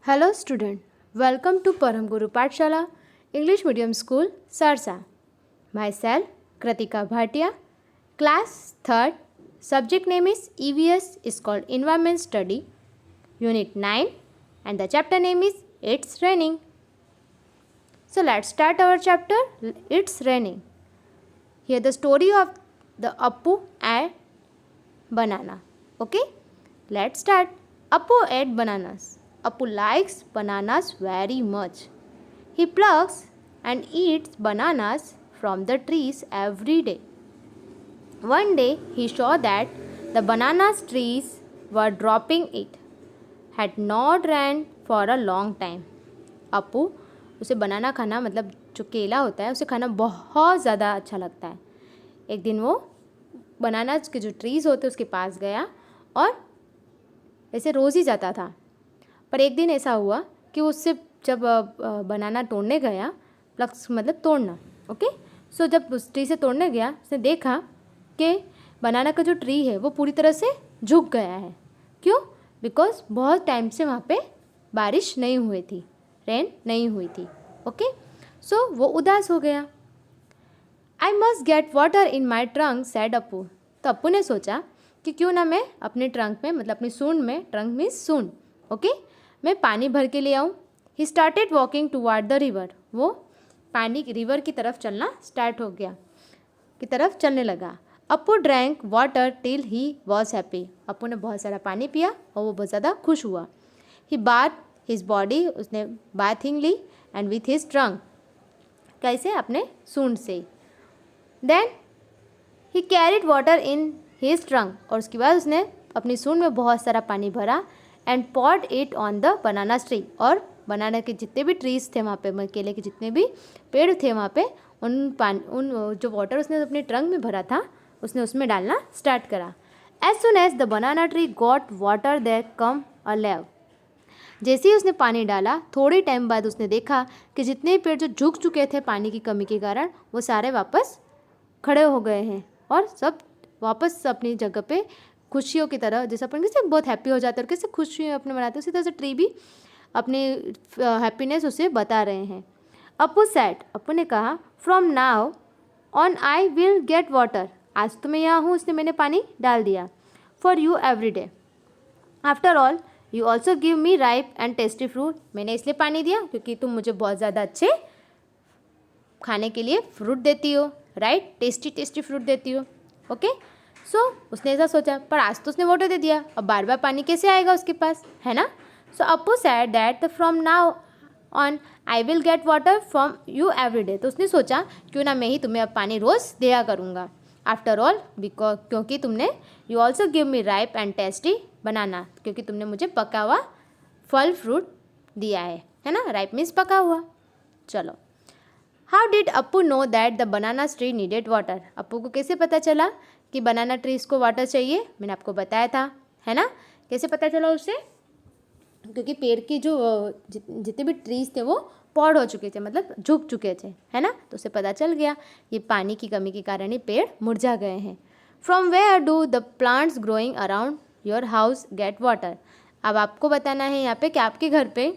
Hello student, welcome to Param Guru Pathshala, English Medium School, Sarsa. Myself, Kratika Bhatia, class 3rd, subject name is EVS, is called Environment Study, Unit 9 and the chapter name is It's Raining. So let's start our chapter, It's Raining. Here the story of the Appu and banana. Okay, let's start. Appu ate bananas. Appu likes bananas very much. He plucks and eats bananas from the trees every day. One day he saw that the banana trees were dropping it. Had not ran for a long time. अपू उसे बनाना खाना मतलब जो केला होता है उसे खाना बहुत ज़्यादा अच्छा लगता है. एक दिन वो बनाना के जो ट्रीज़ होते हैं उसके पास गया और ऐसे रोज़ ही जाता था. पर एक दिन ऐसा हुआ कि उससे जब बनाना तोड़ने गया, प्लक्स मतलब तोड़ना, ओके. सो जब उस ट्री से तोड़ने गया उसने देखा कि बनाना का जो ट्री है वो पूरी तरह से झुक गया है. क्यों? बिकॉज बहुत टाइम से वहाँ पे बारिश नहीं हुई थी, रेन नहीं हुई थी. ओके, सो वो उदास हो गया. I must get water in my trunk said Apu. तो अपू ने सोचा कि क्यों ना मैं अपने ट्रंक में मतलब अपनी सूंड में, ट्रंक मीन्स सूंड, ओके, मैं पानी भर के ले आऊँ. He started walking toward the river. वो पानी की रिवर की तरफ चलना स्टार्ट हो गया, की तरफ चलने लगा. Apu drank water till he was happy. Apu ने बहुत सारा पानी पिया और वो बहुत ज़्यादा खुश हुआ. ही बाथ हिज बॉडी, उसने बाथिंग ली एंड विथ हिज ट्रंक, कैसे? अपने सूंड से. Then he carried water in his trunk, और उसके बाद उसने अपनी सूंड में बहुत सारा पानी भरा and pot it on the banana tree. और बनाना के जितने भी ट्रीज थे वहाँ पे, केले के जितने भी पेड़ थे वहाँ पे, उन जो वाटर उसने अपने ट्रंक में भरा था उसने उसमें डालना स्टार्ट करा. As soon as the banana tree got water there come a leaf. जैसे ही उसने पानी डाला, थोड़े टाइम बाद उसने देखा कि जितने पेड़ जो झुक चुके थे पानी की कमी के कारण, वो सारे वापस खड़े हो गए हैं और सब वापस अपनी जगह पे खुशियों की तरह, जैसे अपन कैसे बहुत हैप्पी हो जाते हैं और कैसे खुशी अपने मनाते हैं, उसी तरह से ट्री भी अपने हैप्पीनेस उसे बता रहे हैं. अपू सेड, अपू ने कहा, from now on I will get water. आज तो मैं यहाँ हूँ इसलिए मैंने पानी डाल दिया. For you every day. After all you also give me ripe and tasty fruit. मैंने इसलिए पानी दिया क्योंकि तुम मुझे बहुत ज़्यादा अच्छे खाने के लिए फ्रूट देती हो, राइट, टेस्टी टेस्टी फ्रूट देती हो. ओके, सो उसने ऐसा सोचा. पर आज तो उसने वाटर दे दिया, अब बार बार पानी कैसे आएगा उसके पास, है ना. So Apu said that from now on I will get water from you every day. तो उसने सोचा क्यों ना मैं ही तुम्हें अब पानी रोज़ दिया करूँगा. आफ्टर ऑल बिकॉज, क्योंकि तुमने, you also give me ripe and tasty banana, क्योंकि तुमने मुझे पका हुआ फल फ्रूट दिया है ना. राइप मीन्स पका हुआ. चलो, how did Apu know that the banana tree needed water. Apu को कैसे पता चला कि बनाना ट्रीज को वाटर चाहिए? मैंने आपको बताया था, है ना. कैसे पता चला उसे? क्योंकि पेड़ की जो जितने भी ट्रीज थे वो पॉड हो चुके थे, मतलब झुक चुके थे, है ना. तो उसे पता चल गया ये पानी की कमी के कारण ही पेड़ मुरझा गए हैं. From where do the plants growing around your house get water. अब आपको बताना है यहाँ पे कि आपके घर पे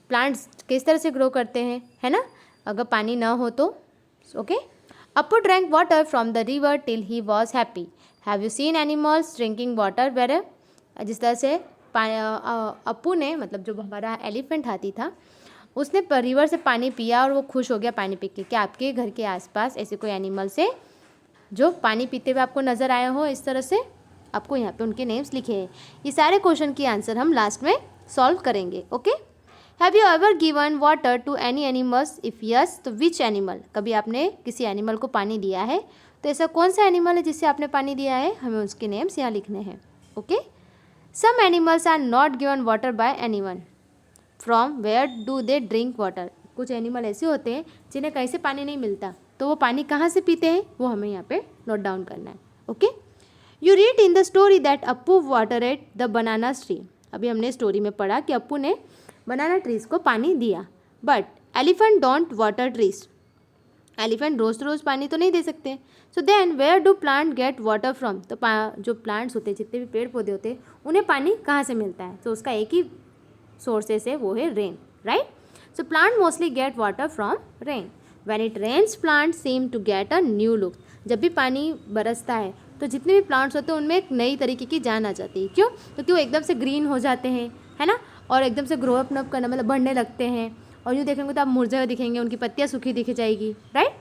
प्लांट्स किस तरह से ग्रो करते हैं, है ना, अगर पानी ना हो तो. Okay. Appu drank water from the river till he was happy. Have you seen animals drinking water where. जिस तरह से अपू ने, मतलब जो हमारा एलिफेंट हाथी था, उसने रिवर से पानी पिया और वो खुश हो गया पानी पी के. क्या आपके घर के आसपास ऐसे कोई एनिमल्स है जो पानी पीते हुए आपको नज़र आए हो? इस तरह से आपको यहाँ पे उनके नेम्स लिखे हैं. ये सारे क्वेश्चन की आंसर हम लास्ट में सॉल्व करेंगे. Okay. Have you ever given water to any animals? If yes तो विच एनिमल. कभी आपने किसी एनिमल को पानी दिया है तो ऐसा कौन सा एनिमल है जिससे आपने पानी दिया है? हमें उसके नेम्स यहाँ लिखने हैं. Okay. Some animals are not given water by anyone. From where do they drink water. कुछ एनिमल ऐसे होते हैं जिन्हें कहीं से पानी नहीं मिलता, तो वो पानी कहाँ से पीते हैं वो हमें यहाँ पे नोट डाउन करना है. Okay. You read in the story that Apu watered the banana tree. अभी हमने स्टोरी में पढ़ा कि अपू ने बनाना ट्रीज को पानी दिया. But elephant don't water trees. Elephant रोज़ रोज़ पानी तो नहीं दे सकते. So then where do plant get water from. तो जो प्लांट्स होते हैं, जितने भी पेड़ पौधे होते हैं, उन्हें पानी कहाँ से मिलता है? तो उसका एक ही सोर्सेस है वो है rain, right. So plant mostly get water from rain. When it rains plant seem to get a new look. जब भी पानी बरसता है तो जितने भी प्लांट्स होते हैं उनमें एक नई तरीके की जान आ जाती है। क्यों? क्योंकि वो एकदम से ग्रीन हो जाते हैं, है ना, और एकदम से ग्रो अप करना मतलब बढ़ने लगते हैं, और यूँ देखेंगे तो आप मुरझे हुए दिखेंगे, उनकी पत्तियाँ सूखी दिख जाएगी, राइट।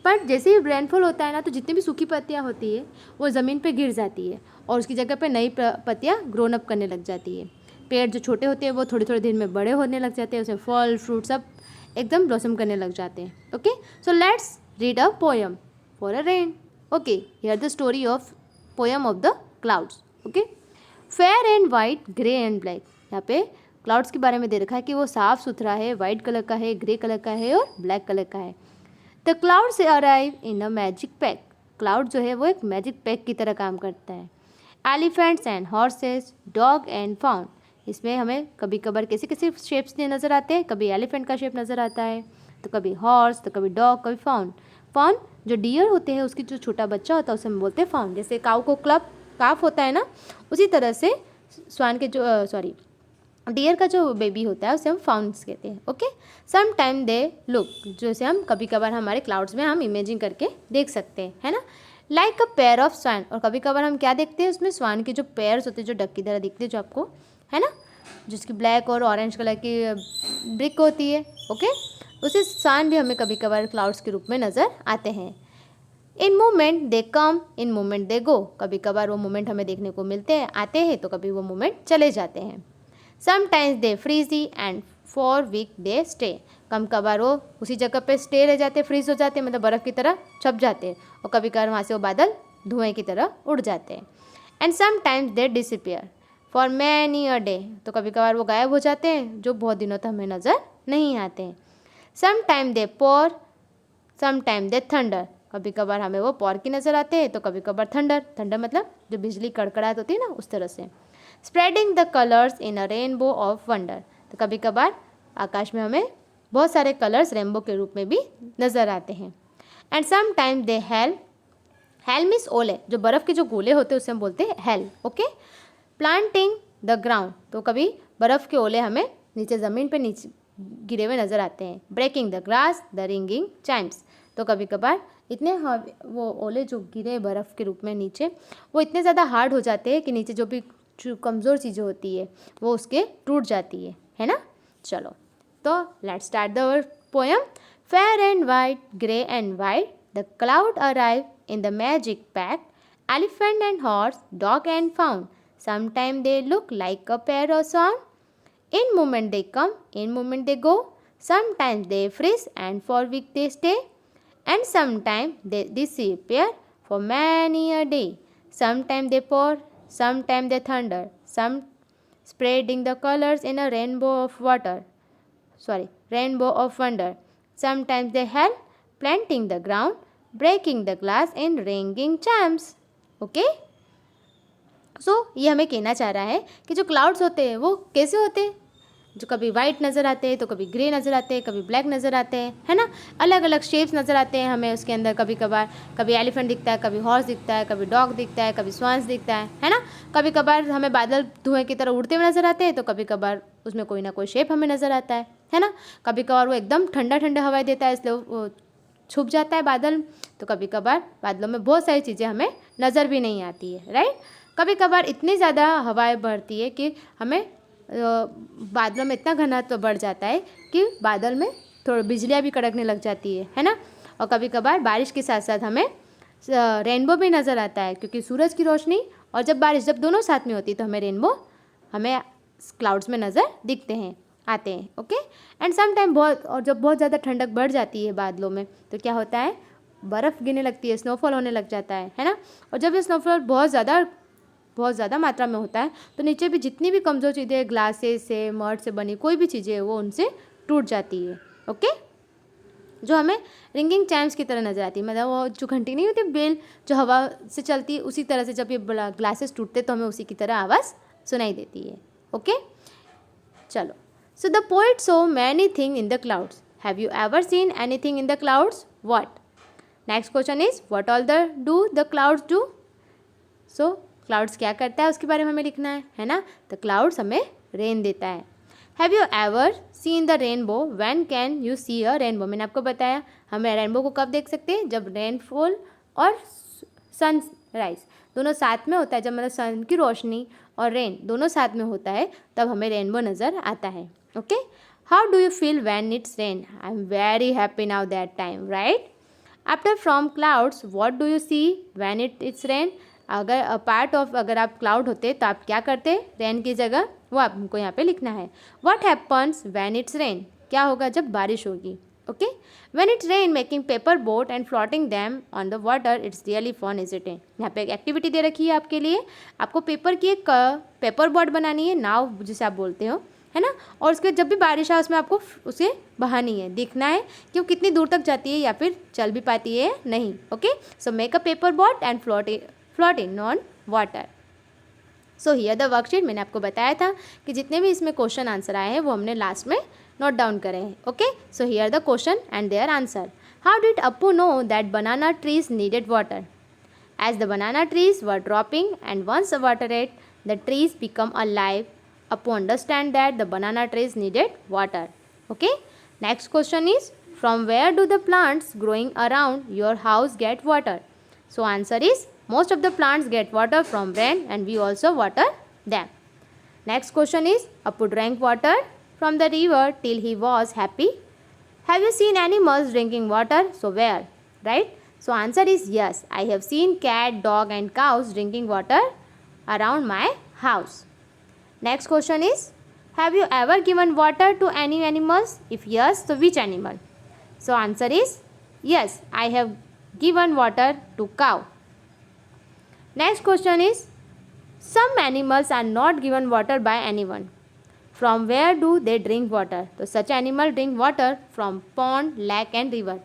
पर जैसे ही रेनफॉल होता है ना, तो जितनी भी सूखी पत्तियाँ होती है वो ज़मीन पे गिर जाती है और उसकी जगह पे नई पत्तियाँ ग्रोन अप करने लग जाती है। पेड़ जो छोटे होते हैं वो थोड़े थोड़े दिन में बड़े होने लग जाते हैं, उसमें फल फ्रूट सब एकदम ब्लॉसम करने लग जाते हैं। Okay, so let's read a poem for a rain. Okay, here the story of poem of the clouds. Okay, fair and white, grey and black. यहाँ पे क्लाउड्स के बारे में दे रखा है कि वो साफ सुथरा है, वाइट कलर का है, ग्रे कलर का है और ब्लैक कलर का है। The clouds arrive in a magic pack. Cloud जो है वो एक मैजिक पैक की तरह काम करता है। Elephants and horses, dog and faun. इसमें हमें कभी कभार कैसे कैसे शेप्स नज़र आते हैं, कभी एलिफेंट का शेप नज़र आता है, तो कभी हॉर्स, तो कभी डॉग, कभी फाउन। फाउन जो डियर होते हैं उसकी जो छोटा बच्चा होता है उसे हम बोलते हैं फाउन। जैसे काऊ को काफ होता है ना, उसी तरह से स्वान के जो डियर का जो बेबी होता है उसे हम फाउंड्स कहते हैं। Okay, some time they look, जैसे हम कभी कभार हमारे क्लाउड्स में हम इमेजिन करके देख सकते हैं, है ना, लाइक अ पेयर ऑफ स्वान। और कभी कभार हम क्या देखते हैं उसमें, स्वान के जो पेयर्स होते हैं जो डक की तरह दिखते हैं, जो आपको, है ना, जिसकी ब्लैक और ऑरेंज कलर की ब्रिक होती है। ओके, उसे स्वान भी हमें कभी कभार क्लाउड्स के रूप में नज़र आते हैं। In moment they come, in moment they go. कभी कभार वो मोमेंट हमें देखने को मिलते हैं, आते हैं, तो कभी वो मोमेंट चले जाते हैं। Sometimes they freeze and for week they stay. कम कभार वो उसी जगह पे स्टे रह जाते, फ्रीज हो जाते, मतलब बर्फ़ की तरह छप जाते हैं, और कभी कभार वहाँ से वो बादल धुएं की तरह उड़ जाते हैं। And sometimes they disappear for many a day. तो कभी कभार वो गायब हो जाते हैं, जो बहुत दिनों तक हमें नज़र नहीं आते हैं। Sometime they pour, sometime they thunder. कभी कभार हमें वो पॉर की नज़र आते हैं, तो कभी कभार थंडर, थंडर मतलब जो बिजली कड़कड़ाहट होती है ना, उस तरह से। Spreading the colours in a rainbow of wonder. तो कभी कभार आकाश में हमें बहुत सारे कलर्स रेनबो के रूप में भी नज़र आते हैं। And some time they hail, hail means ओले, जो बर्फ़ के जो गोले होते हैं उसे हम बोलते हैं hello. Okay, planting the ground. तो कभी बर्फ़ के ओले हमें नीचे ज़मीन पे नीचे गिरे हुए नज़र आते हैं। Breaking the grass, the ringing chimes. तो कभी कभार इतने वो ओले जो गिरे बर्फ़ के रूप में नीचे, वो इतने ज़्यादा हार्ड हो जाते हैं कि नीचे जो भी जो कमज़ोर चीज़ें होती है वो उसके टूट जाती है ना। चलो, तो let's start the poem. Fair and white, grey and white, the cloud arrive in the magic pack, elephant and horse, dog and fawn, sometime they look like a pair of swan, in moment they come, in moment they go, sometimes they freeze and for week they stay, and sometime they disappear for many a day. Sometime they pour, sometime they thunder, some spreading the colors in a rainbow of water. Rainbow of wonder. Sometimes they help planting the ground, breaking the glass and ringing chimes. Okay? So ये हमें कहना चाह रहा है कि जो clouds होते हैं वो कैसे होते हैं, जो कभी वाइट नज़र आते हैं, तो कभी ग्रे नज़र आते हैं, कभी ब्लैक नज़र आते हैं, है ना, अलग अलग शेप्स नज़र आते हैं हमें उसके अंदर। कभी कभार कभी एलिफेंट दिखता है, कभी हॉर्स दिखता है, कभी डॉग दिखता है, कभी स्वान्स दिखता है ना। कभी कभार हमें बादल धुएं की तरह उड़ते हुए नज़र आते हैं, तो कभी कभार उसमें कोई ना कोई शेप हमें नज़र आता है ना। कभी कभार वो एकदम ठंडा ठंडा हवाएं देता है, इसलिए वो छुप जाता है बादल, तो कभी कभार बादलों में बहुत सारी चीज़ें हमें नज़र भी नहीं आती है, राइट। कभी कभार इतनी ज़्यादा हवाएं बढ़ती है कि हमें बादलों में इतना घनत्व बढ़ जाता है कि बादल में थोड़ी बिजलियाँ भी कड़कने लग जाती है ना। और कभी कभार बारिश के साथ साथ हमें रेनबो भी नज़र आता है, क्योंकि सूरज की रोशनी और जब बारिश जब दोनों साथ में होती है तो हमें रेनबो हमें क्लाउड्स में नज़र दिखते हैं, आते हैं। ओके, एंड सम टाइम जब बहुत ज़्यादा ठंडक बढ़ जाती है बादलों में, तो क्या होता है, बर्फ़ गिरने लगती है, स्नोफॉल होने लग जाता है ना। और जब ये स्नोफॉल बहुत ज़्यादा मात्रा में होता है, तो नीचे भी जितनी भी कमज़ोर चीज़ें, ग्लासेस से, मड से बनी कोई भी चीज़ें है, वो उनसे टूट जाती है। ओके, जो हमें रिंगिंग चाइम्स की तरह नज़र आती है, मतलब वो जो घंटी नहीं होती बेल जो हवा से चलती है, उसी तरह से जब ये ग्लासेस टूटते तो हमें उसी की तरह आवाज़ सुनाई देती है। ओके, चलो, so the poet so many thing in the clouds, have you ever seen any thing in the clouds, what. Next question is what all the clouds do. So clouds क्या करता है उसके बारे में हमें लिखना है ना। तो क्लाउड्स हमें रेन देता है। Have you ever seen the rainbow, when can you see a rainbow. मैंने आपको बताया हमें रेनबो को कब देख सकते हैं, जब रेनफॉल और सनराइज दोनों साथ में होता है, जब मतलब सन की रोशनी और रेन दोनों साथ में होता है तब हमें रेनबो नज़र आता है। Okay, how do you feel when it's rain, I am very happy now that time, right. After from clouds what do you see when it's rain, अगर पार्ट ऑफ अगर आप क्लाउड होते तो आप क्या करते, रेन की जगह, वो आपको यहाँ पे लिखना है। What happens when it's rain, क्या होगा जब बारिश होगी। Okay, when it's rain making paper boat and floating them on the water, it's really fun is it. यहाँ पे एक एक्टिविटी दे रखी है आपके लिए, आपको पेपर की एक पेपर बोट बनानी है, नाव जिसे आप बोलते हो, है ना, और उसके जब भी बारिश आए उसमें आपको उसे बहानी है, देखना है कि वो कितनी दूर तक जाती है या फिर चल भी पाती है नहीं। Okay, so make a paper boat and floating on water. So here the worksheet, मैंने आपको बताया था कि जितने भी इसमें क्वेश्चन आंसर आए हैं वो हमने लास्ट में नोट डाउन करे हैं। Okay, so here the question and their answer. How did Appu know that banana trees needed water, as the banana trees were dropping and once watered the trees become alive, Appu understand that the banana trees needed water. Okay, next question is, from where do the plants growing around your house get water? So answer is, most of the plants get water from rain and we also water them. Next question is, Appu drank water from the river till he was happy. Have you seen animals drinking water? So where? Right? So answer is yes. I have seen cat, dog and cows drinking water around my house. Next question is, have you ever given water to any animals? If yes, so which animal? So answer is yes, I have given water to cow. Next question is, some animals are not given water by anyone. From where do they drink water? So such animal drink water from pond, lake and river.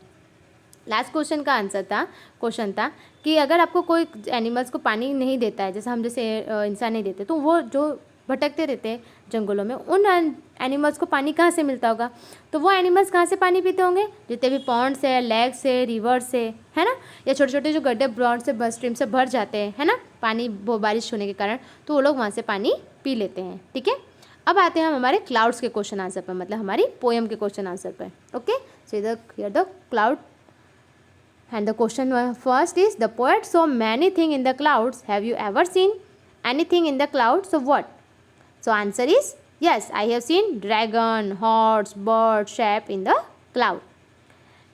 Last question का answer था, question था कि अगर आपको कोई animals को पानी नहीं देता है, जैसे हम जैसे इंसान नहीं देते, तो वो जो भटकते रहते हैं जंगलों में, उन एनिमल्स को पानी कहाँ से मिलता होगा? तो वो एनिमल्स कहाँ से पानी पीते होंगे? जितने भी पॉन्ड से, लेक से, रिवर से, है ना, या छोटे छोटे जो गड्ढे ब्रॉड से स्ट्रीम से भर जाते हैं, है ना, पानी वो बारिश होने के कारण, तो वो लोग वहाँ से पानी पी लेते हैं। ठीक है, अब आते हैं हम हमारे क्लाउड्स के क्वेश्चन आंसर पर, मतलब हमारी पोएम के क्वेश्चन आंसर पर। Okay, so here the cloud and the question first is, the poet saw many things in the clouds. Have you ever seen anything in the clouds? So what? So answer is yes, I have seen dragon, horse, bird shape in the cloud.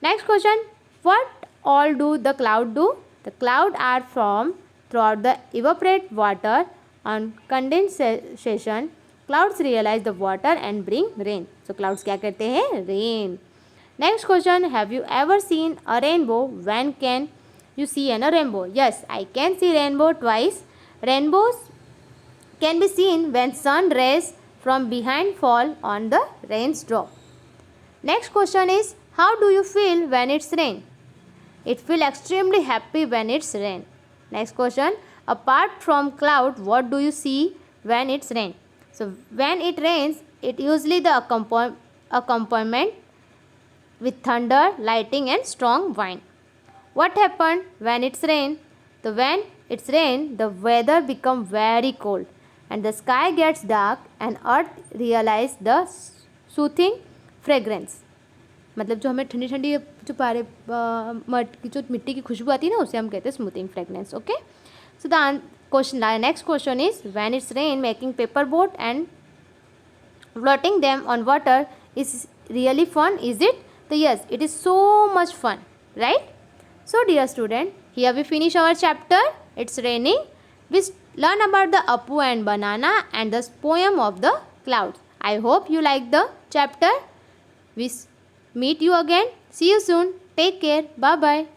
Next question, what all do the cloud do? The cloud are formed throughout the evaporate water. On condensation, clouds realize the water and bring rain. So clouds क्या करते हैं? Rain. Next question, have you ever seen a rainbow? When can you see a rainbow? Yes, I can see rainbow twice. Rainbows can be seen when sun rays from behind fall on the raindrop. Next question is, how do you feel when it's rain? It feel extremely happy when it's rain. Next question, apart from cloud, what do you see when it's rain? So when it rains, it usually the accompaniment with thunder, lightning and strong wind. What happened when it's rain? When it's rain, the weather become very cold and the sky gets dark and earth realize the soothing fragrance. मतलब जो हमें ठंडी ठंडी जो पारे जो मिट्टी की खुशबू आती है ना, उसे हम कहते हैं smoothing fragrance. Okay, so the question, next question is, when it's rain making paper boat and floating them on water is really fun, is it? So yes, it is so much fun, right? So dear student, here we finish our chapter, It's Raining. We learn about the Appu and banana and the poem of the clouds. I hope you like the chapter. We meet you again. See you soon. Take care. Bye bye.